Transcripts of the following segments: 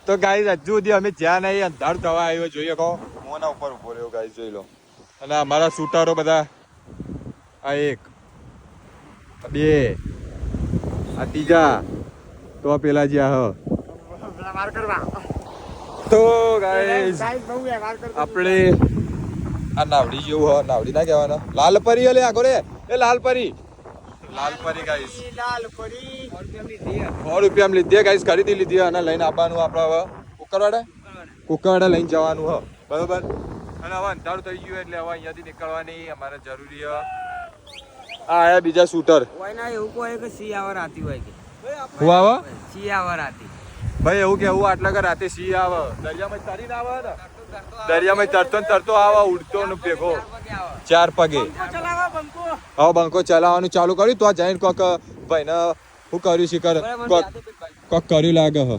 તો ગાઈસ હજુ સુધી અમે જ્યાં નહીં અંધાર થવા આવ્યો જોઈએ કહો મોના ઉપર ઉભો રહ્યો ગાઈસ જોઈ લો અને અમારા શૂટરો બધા આ એક બે આ ત્રીજા તો પેલા જ્યાં તો ગાઈસ આપણે આ નાવડી જેવું હ નાવડી ના કહેવાના લાલપરી લે આગો રે એ લાલપરી ગાઈસ ₹100 લીધી ગાઈસ ખરીદી લીધી અને લઈને આવવાનું આપણે હવે કુકરવાડા લઈને જવાનું હ બરોબર અને હવે અંધારું થઈ ગયું એટલે હવે અહીંયાથી નીકળવાની અમારે જરૂરી હ આ આયા બીજા શૂટર એવું કોઈ કે સી આવર આતી હોય કે હું આવે સી આવર આતી ભાઈ એવું કેવું આટલા કે રાતે સિંહ આવે દરિયામાં તરી ના આવે ને દરિયામાં તરતો આવે ઉડતો ને ભેગો 4 પગે હવે બંકો ચલાવવાનું ચાલુ કર્યું તો જઈને કોક ભાઈ ને શું કર્યું શિખર કોક કર્યું લાગે હ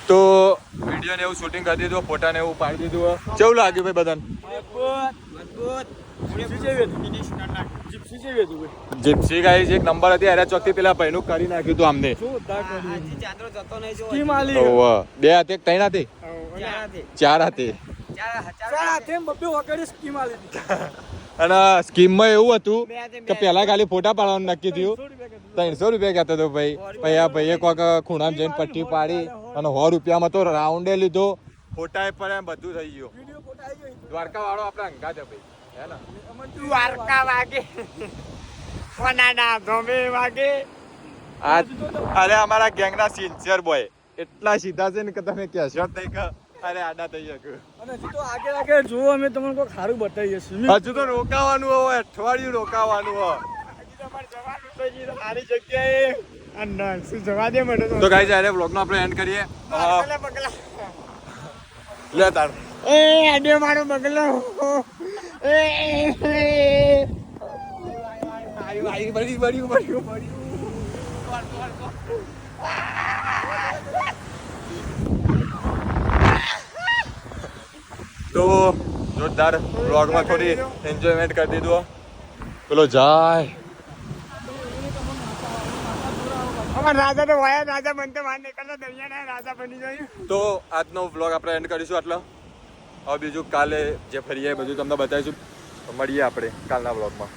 તો વિડીયો ને એવું શૂટિંગ કરી દીધું ફોટા ને એવું પાડી દીધું કેવું લાગ્યું ભાઈ બધાને જીપ્સી ગાઈસ એક નંબર હતી અરે ચોકથી પેલા ભાઈનું કરી નાખ્યું હતું આમને બે હાથે એક ત્રણ હાથે ચાર હાથે અને સ્કીમમાં એવું હતું કે પેલા ખાલી ફોટા પાડવાનું નક્કી થયું ₹300 કહેતો હતો ભાઈ પછી આ ભાઈએ કોઈક ખૂણામાં જઈને પટ્ટી પાડી અને ₹100 તો રાઉન્ડે લીધો ફોટા પર બધું થઈ ગયું દ્વારકા વાળો આપણે અંગા છે ભાઈ હે ને દ્વારકા વાગે વાગે અરે અમારા ગેંગના સિન્સિયર બોય એટલા સીધા છે ને કે તમે કહેશો જ નહીં કે અરે આડા થઈ ગયું અને હજુ તો આગળ જો અમે તમને કોઈ સારું બતાવીએ હજુ તો રોકાવાનું હોય અઠવાડિયું રોકાવાનું હોય સારી જગ્યાએ શું જવા દે મને તો ગાઈસ આ વ્લોગનો આપણે એન્ડ કરીએ લે તાર એ આડ્યો મારો બગલો તો જોરદાર વ્લોગમાં થોડી એન્જોયમેન્ટ કરી દીધું પેલો જાય રાજા તો વાયા રાજા બનતો વાર નીકળતો દરિયાના રાજા બની ગયું તો આજનો વ્લોગ આપણે એન્ડ કરીશું આટલો હવે બીજું કાલે જે ફરીએ બધું તમને બતાવીશું મળીએ આપણે કાલના વ્લોગમાં